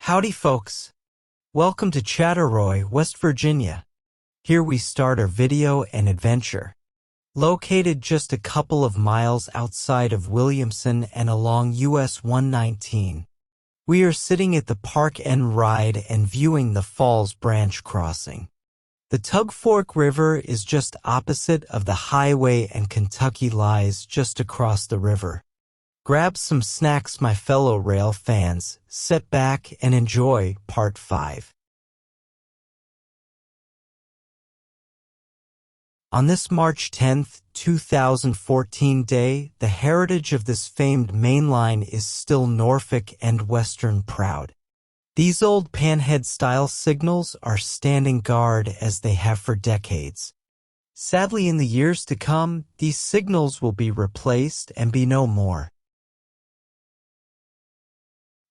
Howdy folks. Welcome to Chatteroy, West Virginia. Here we start our video and adventure. Located just a couple of miles outside of Williamson and along US 119. We are sitting at the park and ride and viewing the Falls Branch crossing. The Tug Fork River is just opposite of the highway and Kentucky lies just across the river. Grab some snacks, my fellow rail fans, sit back and enjoy Part 5. On this March 10, 2014 day, the heritage of this famed main line is still Norfolk and Western proud. These old panhead-style signals are standing guard as they have for decades. Sadly, in the years to come, these signals will be replaced and be no more.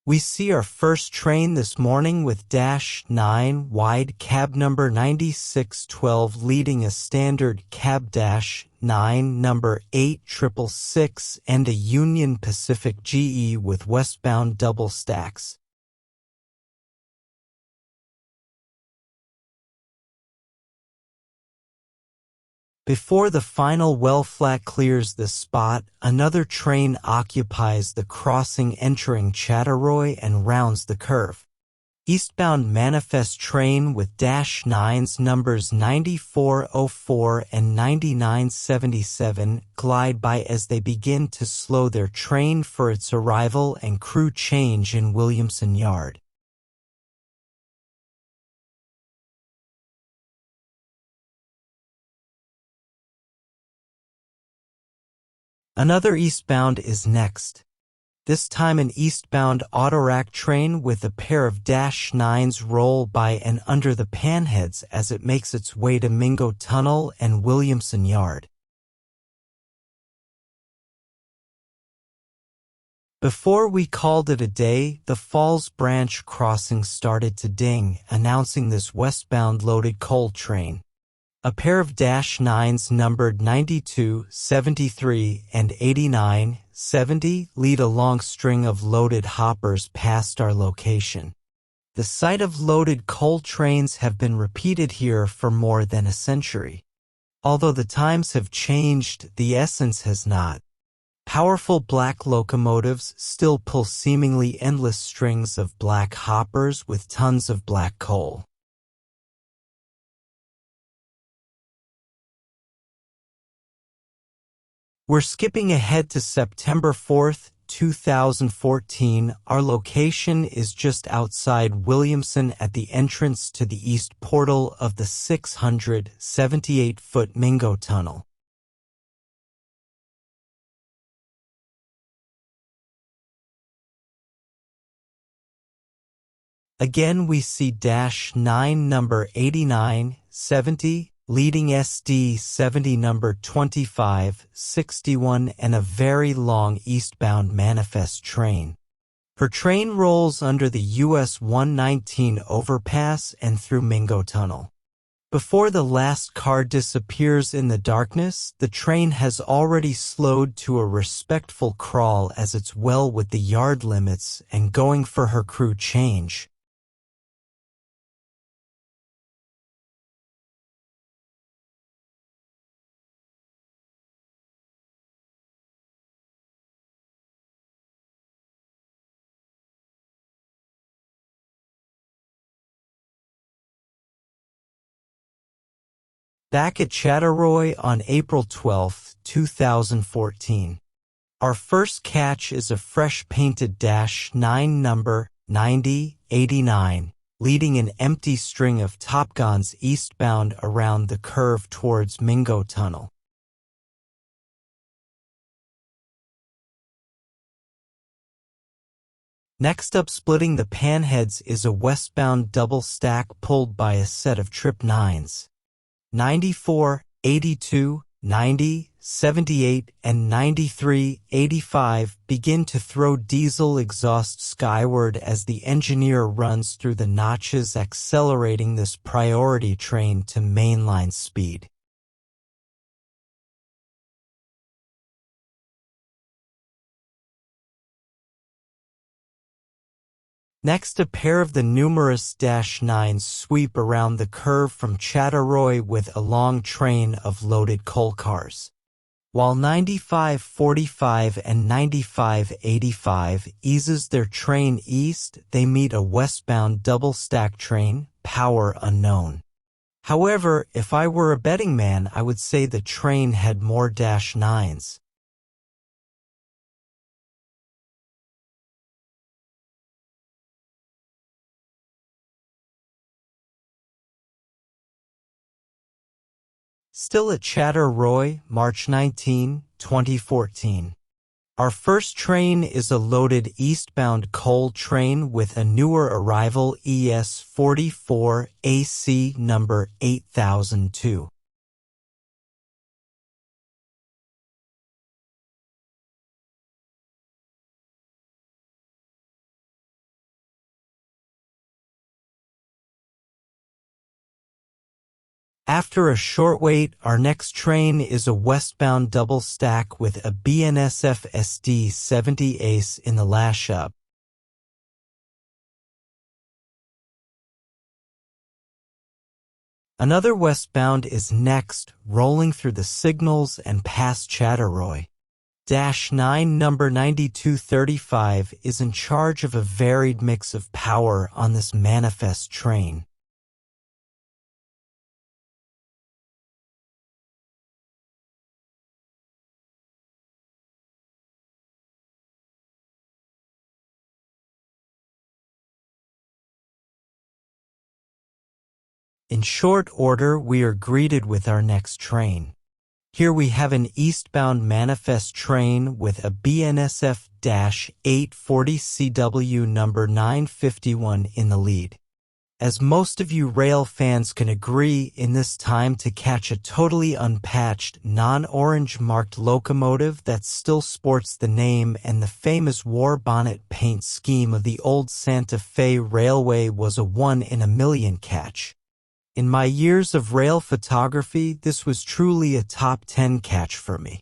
We see our first train this morning with -9 wide cab number 9612 leading a standard cab -9 number 8666 and a Union Pacific GE with westbound double stacks. Before the final well flat clears the spot, another train occupies the crossing entering Chatteroy and rounds the curve. Eastbound manifest train with -9s numbers 9404 and 9977 glide by as they begin to slow their train for its arrival and crew change in Williamson Yard. Another eastbound is next. This time an eastbound autorack train with a pair of -9s roll by and under the panheads as it makes its way to Mingo Tunnel and Williamson Yard. Before we called it a day, the Falls Branch crossing started to ding, announcing this westbound loaded coal train. A pair of -9s numbered 92, 73, and 89, 70 lead a long string of loaded hoppers past our location. The sight of loaded coal trains have been repeated here for more than a century. Although the times have changed, the essence has not. Powerful black locomotives still pull seemingly endless strings of black hoppers with tons of black coal. We're skipping ahead to September 4, 2014. Our location is just outside Williamson at the entrance to the east portal of the 678-foot Mingo Tunnel. Again, we see -9 number 89, 70, leading SD 70 number 2561 and a very long eastbound manifest train. Her train rolls under the US 119 overpass and through Mingo Tunnel. Before the last car disappears in the darkness, the train has already slowed to a respectful crawl as it's well with the yard limits and going for her crew change. Back at Chatteroy on April 12, 2014. Our first catch is a fresh painted -9 number 9089, leading an empty string of Top Guns eastbound around the curve towards Mingo Tunnel. Next up, splitting the panheads, is a westbound double stack pulled by a set of trip 9s. 94, 82, 90, 78, and 93, 85 begin to throw diesel exhaust skyward as the engineer runs through the notches, accelerating this priority train to mainline speed. Next, a pair of the numerous -9s sweep around the curve from Chattaroy with a long train of loaded coal cars. While 9545 and 9585 eases their train east, they meet a westbound double-stack train, power unknown. However, if I were a betting man, I would say the train had more -9s. Still at Chattaroy, March 19, 2014. Our first train is a loaded eastbound coal train with a newer arrival ES44 AC number 8002. After a short wait, our next train is a westbound double stack with a BNSF SD70 Ace in the lash up. Another westbound is next, rolling through the signals and past Chattaroy. -9 number 9235 is in charge of a varied mix of power on this manifest train. In short order, we are greeted with our next train. Here we have an eastbound manifest train with a BNSF-840 CW number 951 in the lead. As most of you rail fans can agree, in this time to catch a totally unpatched, non-orange marked locomotive that still sports the name and the famous war bonnet paint scheme of the old Santa Fe Railway was a 1 in a million catch. In my years of rail photography, this was truly a top 10 catch for me.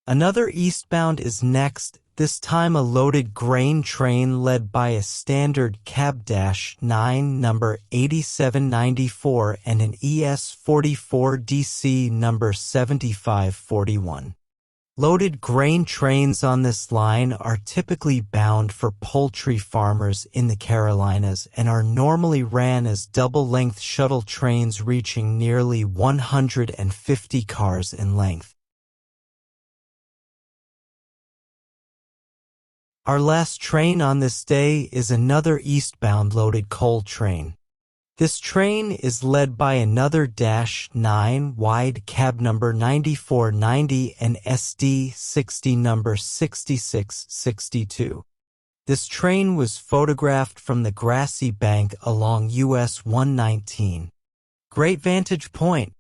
Another eastbound is next, this time a loaded grain train led by a standard cab-9 number 8794 and an ES44 DC number 7541. Loaded grain trains on this line are typically bound for poultry farmers in the Carolinas and are normally ran as double-length shuttle trains reaching nearly 150 cars in length. Our last train on this day is another eastbound loaded coal train. This train is led by another -9 wide cab number 9490 and SD60 number 6662. This train was photographed from the grassy bank along US 119. Great vantage point.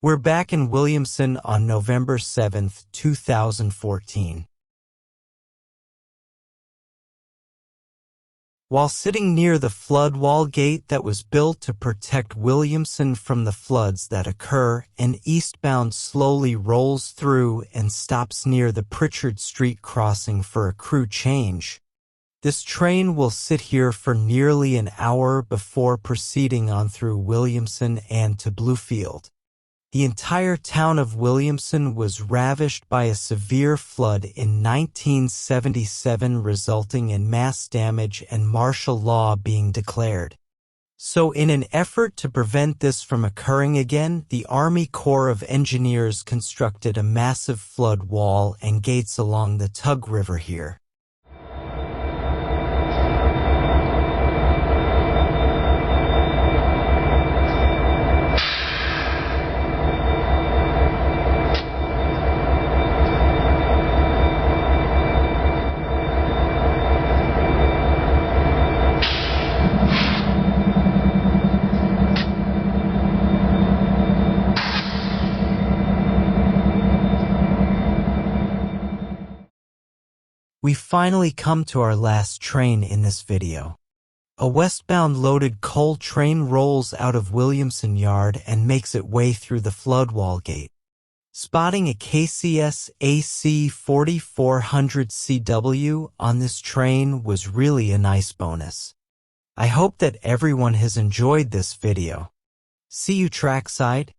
We're back in Williamson on November 7, 2014. While sitting near the flood wall gate that was built to protect Williamson from the floods that occur, an eastbound slowly rolls through and stops near the Pritchard Street crossing for a crew change. This train will sit here for nearly an hour before proceeding on through Williamson and to Bluefield. The entire town of Williamson was ravished by a severe flood in 1977, resulting in mass damage and martial law being declared. So in an effort to prevent this from occurring again, the Army Corps of Engineers constructed a massive flood wall and gates along the Tug River here. We finally come to our last train in this video. A westbound loaded coal train rolls out of Williamson Yard and makes its way through the floodwall gate. Spotting a KCS AC 4400 CW on this train was really a nice bonus. I hope that everyone has enjoyed this video. See you trackside.